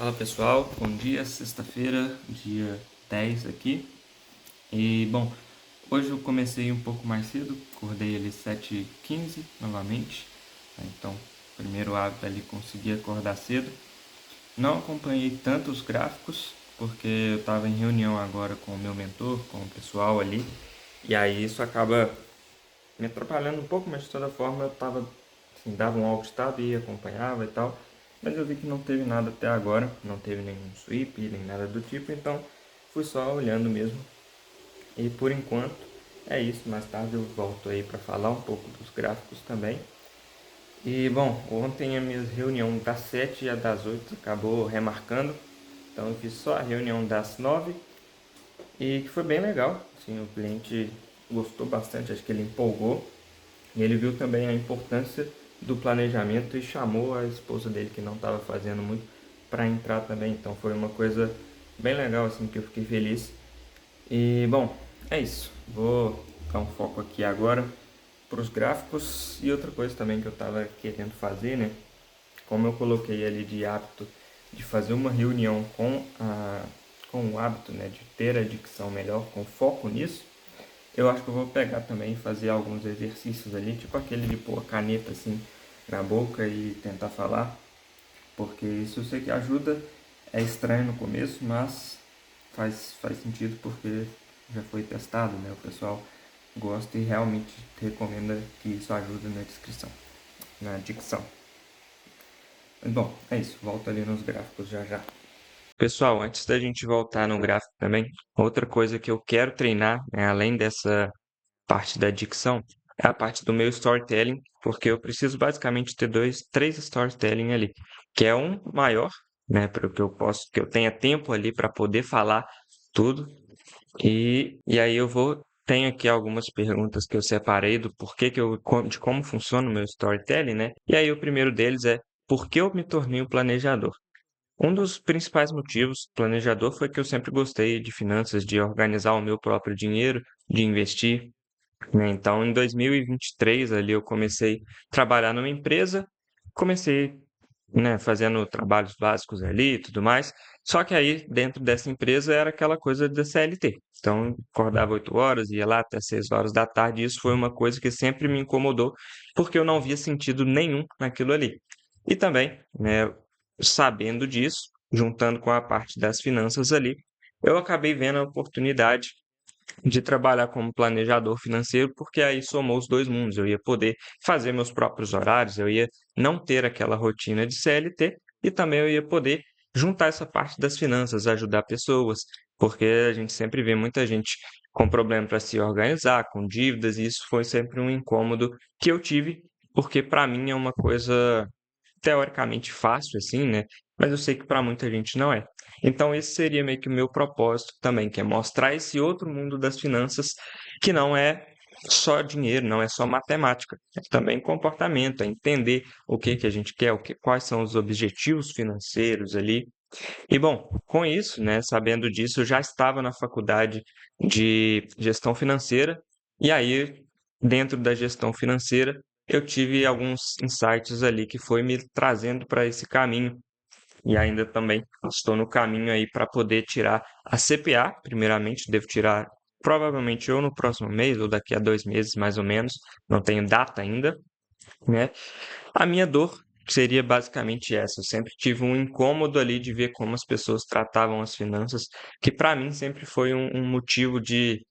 Fala pessoal, bom dia, sexta-feira, dia 10 aqui. E bom, hoje eu comecei um pouco mais cedo, acordei ali 7h15 novamente. Então, primeiro hábito ali, consegui acordar cedo. Não acompanhei tanto os gráficos, porque eu estava em reunião agora com o meu mentor, com o pessoal ali. E aí isso acaba me atrapalhando um pouco, mas de toda forma eu tava, assim, dava um alt tab e acompanhava e tal. Mas eu vi que não teve nada até agora, não teve nenhum sweep, nem nada do tipo, então fui só olhando mesmo. E por enquanto é isso, mais tarde eu volto aí para falar um pouco dos gráficos também. E bom, ontem a minha reunião das 7 e a das 8 acabou remarcando, então eu fiz só a reunião das 9 e que foi bem legal. Assim, o cliente gostou bastante, acho que ele empolgou. E ele viu também a importância do planejamento e chamou a esposa dele, que não estava fazendo muito, para entrar também. Então foi uma coisa bem legal, assim, que eu fiquei feliz. E bom, é isso. Vou dar um foco aqui agora para os gráficos e outra coisa também que eu estava querendo fazer, né? Como eu coloquei ali de hábito de fazer uma reunião com o hábito, né, de ter a dicção melhor, com foco nisso, eu acho que eu vou pegar também e fazer alguns exercícios ali, tipo aquele de pôr a caneta assim na boca e tentar falar, porque isso eu sei que ajuda, é estranho no começo, mas faz sentido porque já foi testado, né? O pessoal gosta e realmente recomenda que isso ajude na descrição, na dicção. Mas bom, é isso, volto ali nos gráficos já já. Pessoal, antes da gente voltar no gráfico também, outra coisa que eu quero treinar, né, além dessa parte da dicção é a parte do meu storytelling, porque eu preciso basicamente ter três storytelling ali, que é um maior, né, para que eu tenha tempo ali para poder falar tudo. E aí tenho aqui algumas perguntas que eu separei do porquê de como funciona o meu storytelling, né? E aí o primeiro deles é por que eu me tornei um planejador? Um dos principais motivos planejador foi que eu sempre gostei de finanças, de organizar o meu próprio dinheiro, de investir, né? Então, em 2023, ali eu comecei a trabalhar numa empresa, comecei, né, fazendo trabalhos básicos ali e tudo mais. Só que aí, dentro dessa empresa, era aquela coisa da CLT. Então, acordava 8 horas, ia lá até 6 horas da tarde. E isso foi uma coisa que sempre me incomodou, porque eu não via sentido nenhum naquilo ali. E também, né, sabendo disso, juntando com a parte das finanças ali, eu acabei vendo a oportunidade de trabalhar como planejador financeiro, porque aí somou os dois mundos. Eu ia poder fazer meus próprios horários, eu ia não ter aquela rotina de CLT e também eu ia poder juntar essa parte das finanças, ajudar pessoas, porque a gente sempre vê muita gente com problema para se organizar, com dívidas, e isso foi sempre um incômodo que eu tive, porque para mim é uma coisa teoricamente fácil, assim, né? Mas eu sei que para muita gente não é. Então, esse seria meio que o meu propósito também, que é mostrar esse outro mundo das finanças que não é só dinheiro, não é só matemática, é também comportamento, é entender o que que a gente quer, quais são os objetivos financeiros ali. E bom, com isso, né, sabendo disso, eu já estava na faculdade de gestão financeira, e aí, dentro da gestão financeira, eu tive alguns insights ali que foi me trazendo para esse caminho. E ainda também estou no caminho aí para poder tirar a CPA, primeiramente, devo tirar provavelmente ou no próximo mês ou daqui a 2 meses, mais ou menos, não tenho data ainda, né? A minha dor seria basicamente essa. Eu sempre tive um incômodo ali de ver como as pessoas tratavam as finanças, que para mim sempre foi um motivo de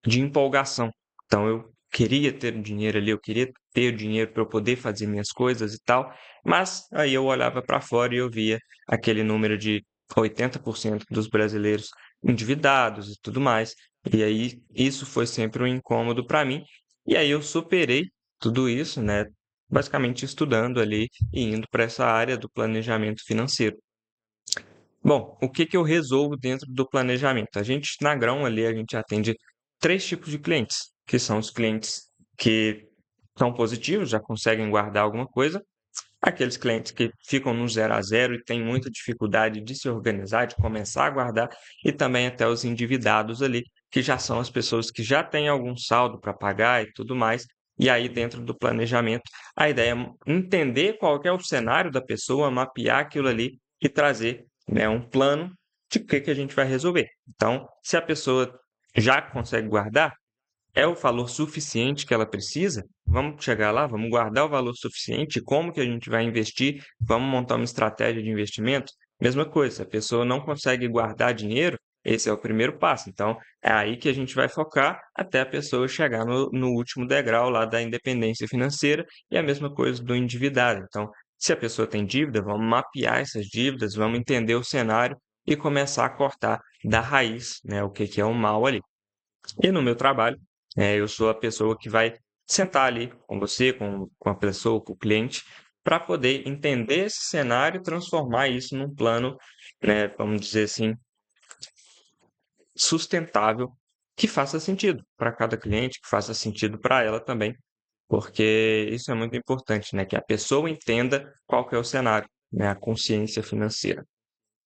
empolgação. Então eu queria ter o dinheiro ali, eu queria ter o dinheiro para eu poder fazer minhas coisas e tal, mas aí eu olhava para fora e eu via aquele número de 80% dos brasileiros endividados e tudo mais. E aí isso foi sempre um incômodo para mim. E aí eu superei tudo isso, né? Basicamente estudando ali e indo para essa área do planejamento financeiro. Bom, o que que eu resolvo dentro do planejamento? A gente, na Grão ali, a gente atende três tipos de clientes, que são os clientes que são positivos, já conseguem guardar alguma coisa, aqueles clientes que ficam no zero a zero e têm muita dificuldade de se organizar, de começar a guardar, e também até os endividados ali, que já são as pessoas que já têm algum saldo para pagar e tudo mais. E aí, dentro do planejamento, a ideia é entender qual que é o cenário da pessoa, mapear aquilo ali e trazer né, um plano de o que que a gente vai resolver. Então, se a pessoa já consegue guardar, é o valor suficiente que ela precisa? Vamos chegar lá, vamos guardar o valor suficiente, como que a gente vai investir? Vamos montar uma estratégia de investimento? Mesma coisa, se a pessoa não consegue guardar dinheiro, esse é o primeiro passo. Então, é aí que a gente vai focar até a pessoa chegar no último degrau lá da independência financeira e a mesma coisa do endividado. Então, se a pessoa tem dívida, vamos mapear essas dívidas, vamos entender o cenário e começar a cortar da raiz, né, o que que é o mal ali. E no meu trabalho, eu sou a pessoa que vai sentar ali com você, com a pessoa, com o cliente, para poder entender esse cenário e transformar isso num plano, né, vamos dizer assim, sustentável, que faça sentido para cada cliente, que faça sentido para ela também, porque isso é muito importante, né, que a pessoa entenda qual que é o cenário, né, a consciência financeira.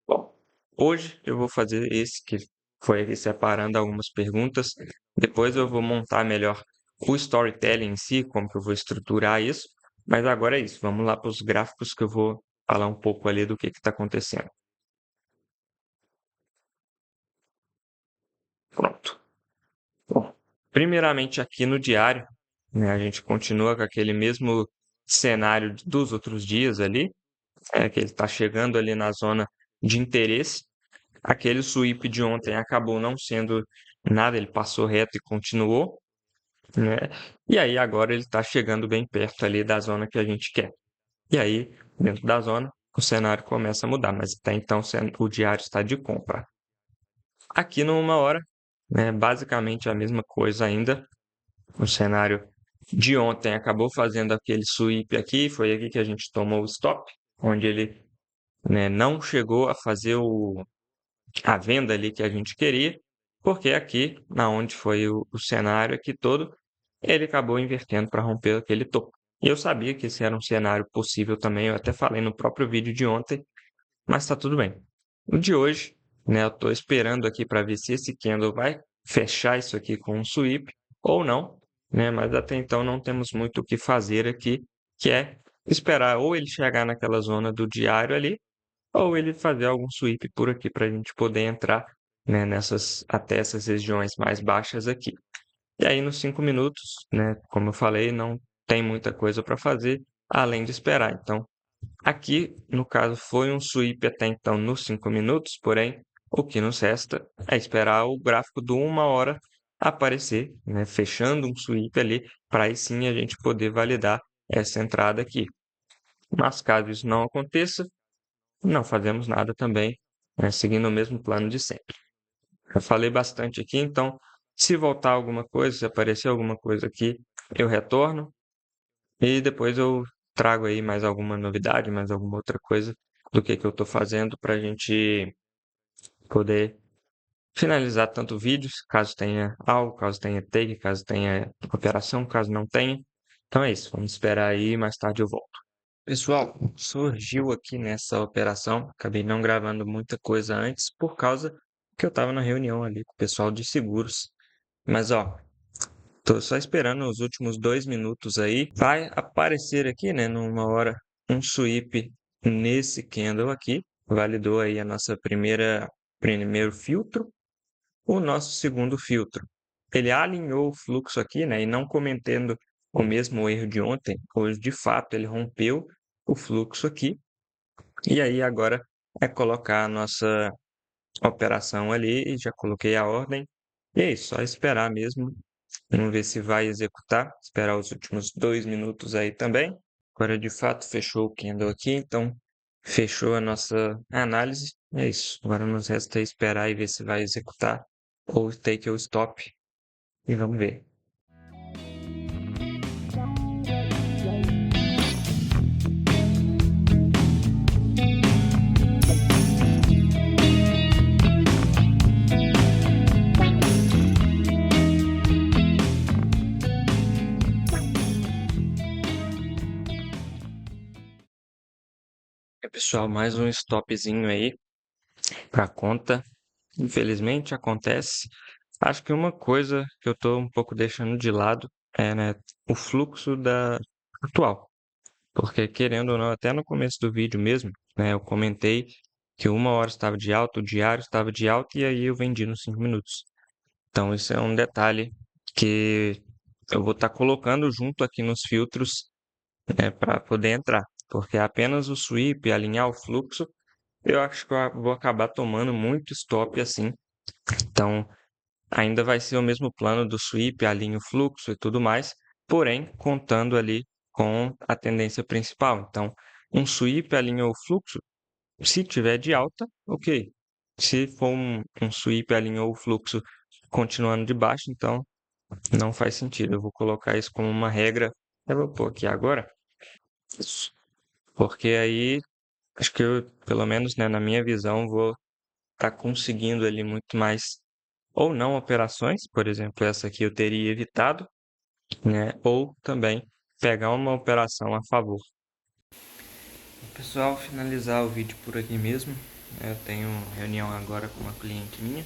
Bom, hoje eu vou fazer esse que foi aqui separando algumas perguntas. Depois eu vou montar melhor o storytelling em si, como que eu vou estruturar isso. Mas agora é isso. Vamos lá para os gráficos que eu vou falar um pouco ali do que está acontecendo. Pronto. Bom, primeiramente aqui no diário, né, a gente continua com aquele mesmo cenário dos outros dias ali, que ele está chegando ali na zona de interesse. Aquele sweep de ontem acabou não sendo nada, ele passou reto e continuou, né? E aí agora ele está chegando bem perto ali da zona que a gente quer. E aí, dentro da zona, o cenário começa a mudar, mas até então o diário está de compra. Aqui no 1 hora, né, basicamente a mesma coisa ainda. O cenário de ontem acabou fazendo aquele sweep aqui, foi aqui que a gente tomou o stop, onde ele, né, não chegou a fazer a venda ali que a gente queria, porque aqui, na onde foi o cenário aqui todo, ele acabou invertendo para romper aquele topo. E eu sabia que esse era um cenário possível também, eu até falei no próprio vídeo de ontem, mas está tudo bem. O de hoje, né, eu estou esperando aqui para ver se esse candle vai fechar isso aqui com um sweep ou não, né, mas até então não temos muito o que fazer aqui, que é esperar ou ele chegar naquela zona do diário ali, ou ele fazer algum sweep por aqui para a gente poder entrar, né, até essas regiões mais baixas aqui. E aí nos 5 minutos, né, como eu falei, não tem muita coisa para fazer além de esperar. Então, aqui, no caso, foi um sweep até então nos 5 minutos, porém, o que nos resta é esperar o gráfico do 1 hora aparecer, né, fechando um sweep ali, para aí sim a gente poder validar essa entrada aqui. Mas caso isso não aconteça, não fazemos nada também, né, seguindo o mesmo plano de sempre. Já falei bastante aqui, então, se voltar alguma coisa, se aparecer alguma coisa aqui, eu retorno e depois eu trago aí mais alguma novidade, mais alguma outra coisa do que eu estou fazendo para a gente poder finalizar tanto vídeos, caso tenha algo, caso tenha take, caso tenha operação, caso não tenha. Então é isso, vamos esperar aí, mais tarde eu volto. Pessoal, surgiu aqui nessa operação, acabei não gravando muita coisa antes por causa que eu estava na reunião ali com o pessoal de seguros. Mas ó, tô só esperando os últimos 2 minutos aí. Vai aparecer aqui, né, numa hora, um sweep nesse candle aqui. Validou aí a nossa primeiro filtro, o nosso segundo filtro. Ele alinhou o fluxo aqui, né, e não cometendo o mesmo erro de ontem. Hoje, de fato, ele rompeu o fluxo aqui. E aí agora é colocar a nossa operação ali e já coloquei a ordem. E é isso, só esperar mesmo. Vamos ver se vai executar. Esperar os últimos 2 minutos aí também. Agora de fato fechou o candle aqui, então fechou a nossa análise. É isso. Agora nos resta esperar e ver se vai executar ou take o stop. E vamos ver. Pessoal, mais um stopzinho aí para conta. Infelizmente acontece. Acho que uma coisa que eu estou um pouco deixando de lado é, né, o fluxo atual. Porque, querendo ou não, até no começo do vídeo mesmo, né, eu comentei que 1 hora estava de alta, o diário estava de alta e aí eu vendi nos 5 minutos. Então, isso é um detalhe que eu vou estar colocando junto aqui nos filtros, para poder entrar, porque apenas o sweep, alinhar o fluxo, eu acho que eu vou acabar tomando muito stop assim. Então, ainda vai ser o mesmo plano do sweep, alinha o fluxo e tudo mais, porém, contando ali com a tendência principal. Então, um sweep alinha o fluxo, se tiver de alta, ok. Se for um sweep alinhou o fluxo continuando de baixo, então não faz sentido. Eu vou colocar isso como uma regra. Eu vou pôr aqui agora, porque aí acho que eu, pelo menos, né, na minha visão, vou estar conseguindo ali muito mais, ou não operações, por exemplo, essa aqui eu teria evitado, né, ou também pegar uma operação a favor. Pessoal, finalizar o vídeo por aqui mesmo. Eu tenho reunião agora com uma cliente minha,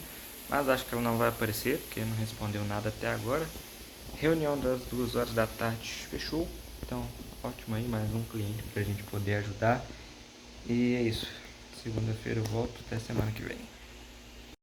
mas acho que ela não vai aparecer, porque não respondeu nada até agora. Reunião das 2 horas da tarde fechou, então ótimo aí, mais um cliente para a gente poder ajudar. E é isso. Segunda-feira eu volto, até semana que vem.